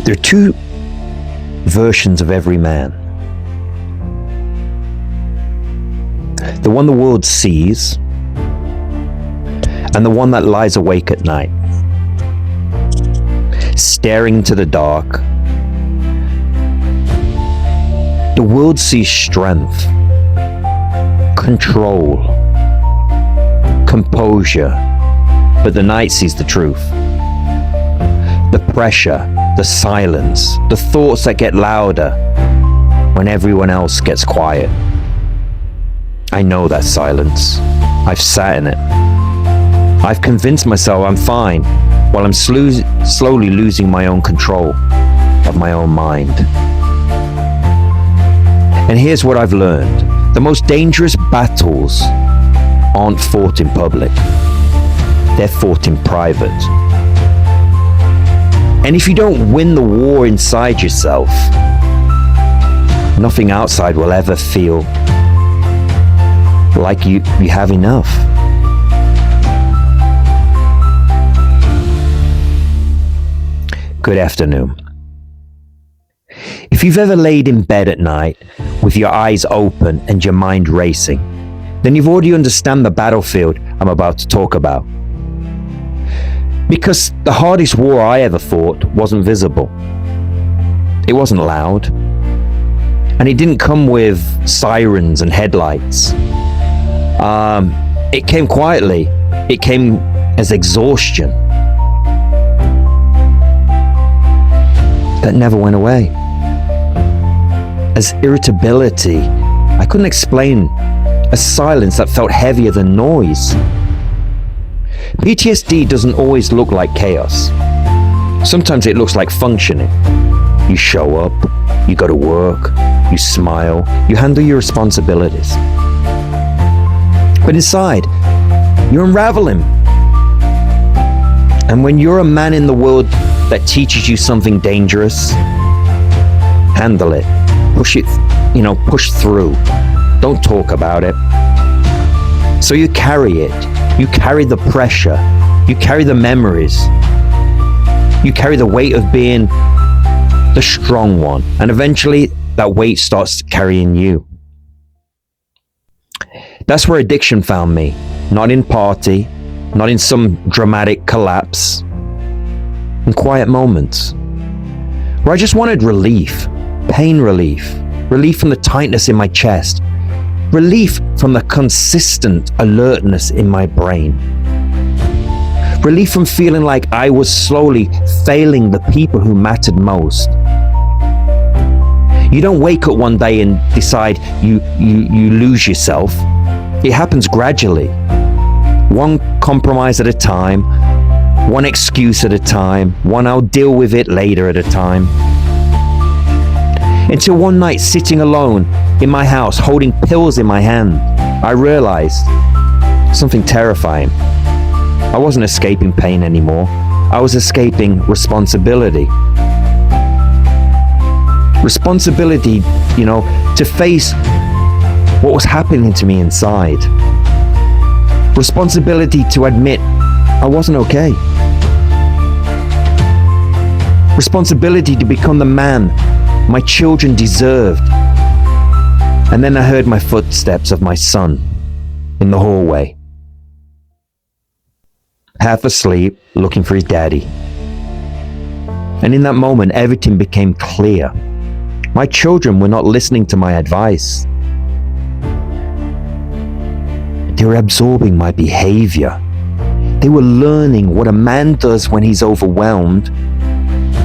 There are two versions of every man. The one the world sees, and the one that lies awake at night, staring into the dark. The world sees strength, control, composure, but the night sees the truth. The pressure, the silence, the thoughts that get louder when everyone else gets quiet. I know that silence. I've sat in it. I've convinced myself I'm fine while I'm slowly losing my own control of my own mind. And here's what I've learned. The most dangerous battles aren't fought in public. They're fought in private. And if you don't win the war inside yourself, nothing outside will ever feel like you have enough. Good afternoon. If you've ever laid in bed at night with your eyes open and your mind racing, then you've already understand the battlefield I'm about to talk about. Because the hardest war I ever fought wasn't visible. It wasn't loud. And it didn't come with sirens and headlights. It came quietly. It came as exhaustion that never went away. As irritability I couldn't explain, a silence that felt heavier than noise. PTSD doesn't always look like chaos. Sometimes it looks like functioning. You show up, you go to work, you smile, you handle your responsibilities. But inside, you're unraveling. And when you're a man in the world that teaches you something dangerous, handle it. Push through. Don't talk about it. So you carry it. You carry the pressure. You carry the memories. You carry the weight of being the strong one. And eventually that weight starts carrying you. That's where addiction found me. Not in party, not in some dramatic collapse. In quiet moments where I just wanted relief, pain relief, relief from the tightness in my chest, relief from the consistent alertness in my brain, relief from feeling like I was slowly failing the people who mattered most. You don't wake up one day and decide you lose yourself. It happens gradually, one compromise at a time, one excuse at a time, one I'll deal with it later at a time. Until one night, sitting alone in my house, holding pills in my hand, I realized something terrifying. I wasn't escaping pain anymore. I was escaping responsibility. Responsibility, to face what was happening to me inside. Responsibility to admit I wasn't okay. Responsibility to become the man my children deserved. And then I heard my footsteps of my son in the hallway, half asleep, looking for his daddy. And in that moment, everything became clear. My children were not listening to my advice. They were absorbing my behavior. They were learning what a man does when he's overwhelmed.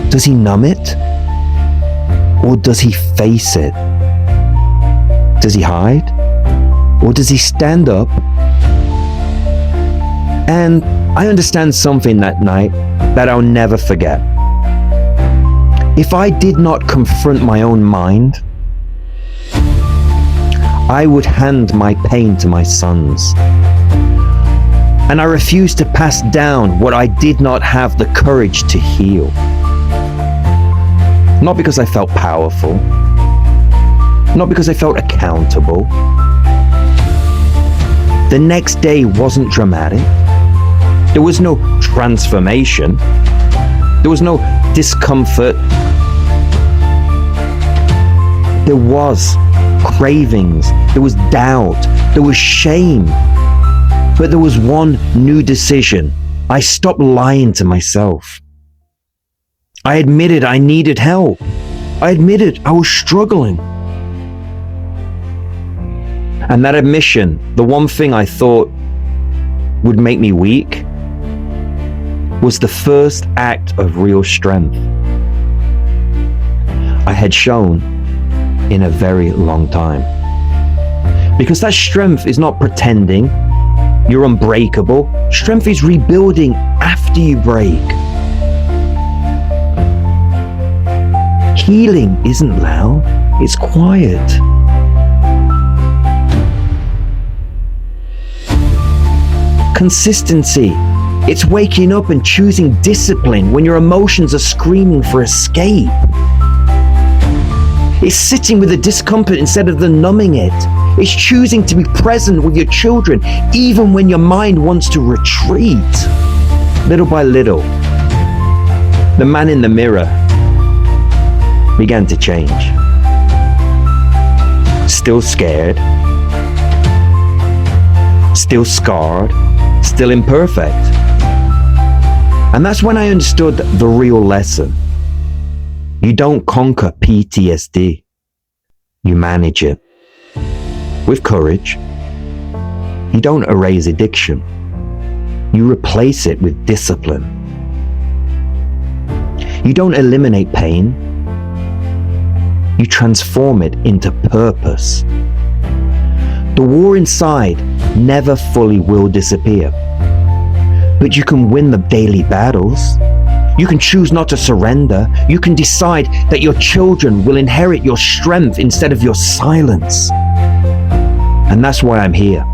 Does he numb it? Or does he face it? Does he hide? Or does he stand up? And I understand something that night that I'll never forget. If I did not confront my own mind, I would hand my pain to my sons. And I refused to pass down what I did not have the courage to heal. Not because I felt powerful, not because I felt accountable. The next day wasn't dramatic. There was no transformation. There was no discomfort There was cravings, there was doubt, there was shame. But there was one new decision. I stopped lying to myself. I admitted I needed help. I admitted I was struggling. And that admission, the one thing I thought would make me weak, was the first act of real strength I had shown in a very long time. Because that strength is not pretending you're unbreakable. Strength is rebuilding after you break. Healing isn't loud, it's quiet. Consistency, it's waking up and choosing discipline when your emotions are screaming for escape. It's sitting with the discomfort instead of the numbing it. It's choosing to be present with your children even when your mind wants to retreat. Little by little, the man in the mirror began to change. Still scared, still scarred, still imperfect. And that's when I understood the real lesson. You don't conquer PTSD, you manage it. With courage. You don't erase addiction, you replace it with discipline. You don't eliminate pain, you transform it into purpose. The war inside never fully will disappear, but you can win the daily battles. You can choose not to surrender. You can decide that your children will inherit your strength instead of your silence. And that's why I'm here.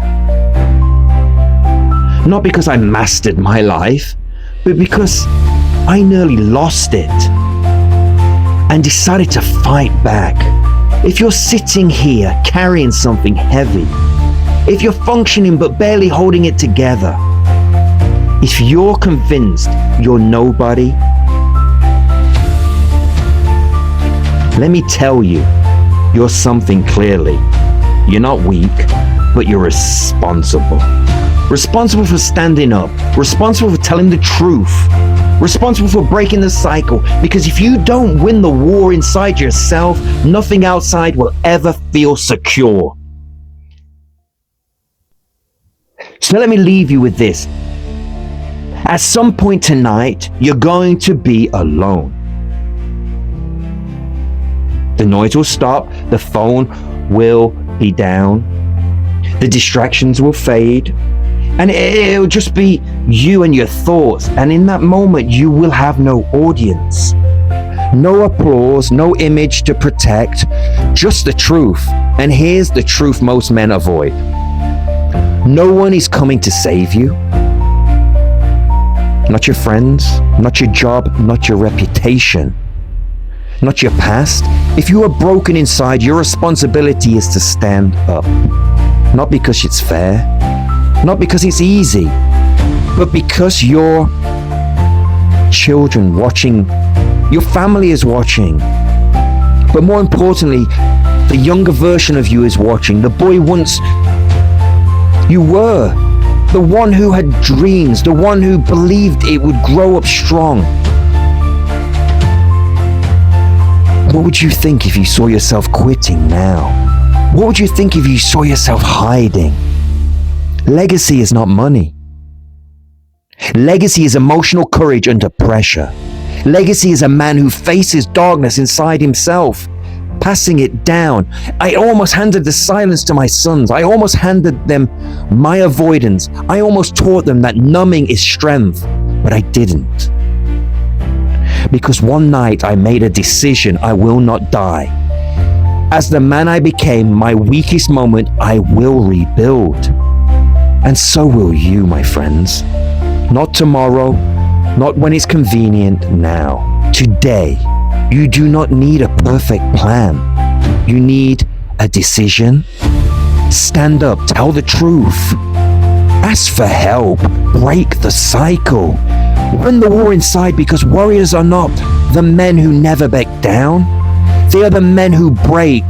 Not because I mastered my life, but because I nearly lost it and decided to fight back. If you're sitting here carrying something heavy, if you're functioning but barely holding it together, if you're convinced you're nobody, let me tell you, you're something clearly. You're not weak, but you're responsible. Responsible for standing up, responsible for telling the truth, responsible for breaking the cycle, because if you don't win the war inside yourself, nothing outside will ever feel secure. So let me leave you with this. At some point tonight, you're going to be alone. The noise will stop, the phone will be down, the distractions will fade, and it'll just be you and your thoughts. And in that moment, you will have no audience, no applause, no image to protect, just the truth. And here's the truth most men avoid. No one is coming to save you. Not your friends, not your job, not your reputation, not your past. If you are broken inside, your responsibility is to stand up. Not because it's fair, not because it's easy, but because your children watching, your family is watching. But more importantly, the younger version of you is watching. The boy once you were, the one who had dreams, the one who believed it would grow up strong. What would you think if you saw yourself quitting now? What would you think if you saw yourself hiding? Legacy is not money. Legacy is emotional courage under pressure. Legacy is a man who faces darkness inside himself, passing it down. I almost handed the silence to my sons. I almost handed them my avoidance. I almost taught them that numbing is strength, but I didn't. Because one night I made a decision: I will not die. As the man I became, my weakest moment, I will rebuild. And so will you, my friends. Not tomorrow, not when it's convenient, now. Today. You do not need a perfect plan. You need a decision. Stand up, tell the truth. Ask for help, break the cycle. Win the war inside, because warriors are not the men who never back down. They are the men who break,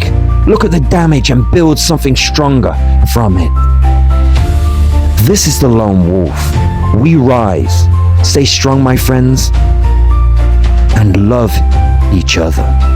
look at the damage and build something stronger from it. This is the lone wolf. We rise. Stay strong, my friends, and love each other.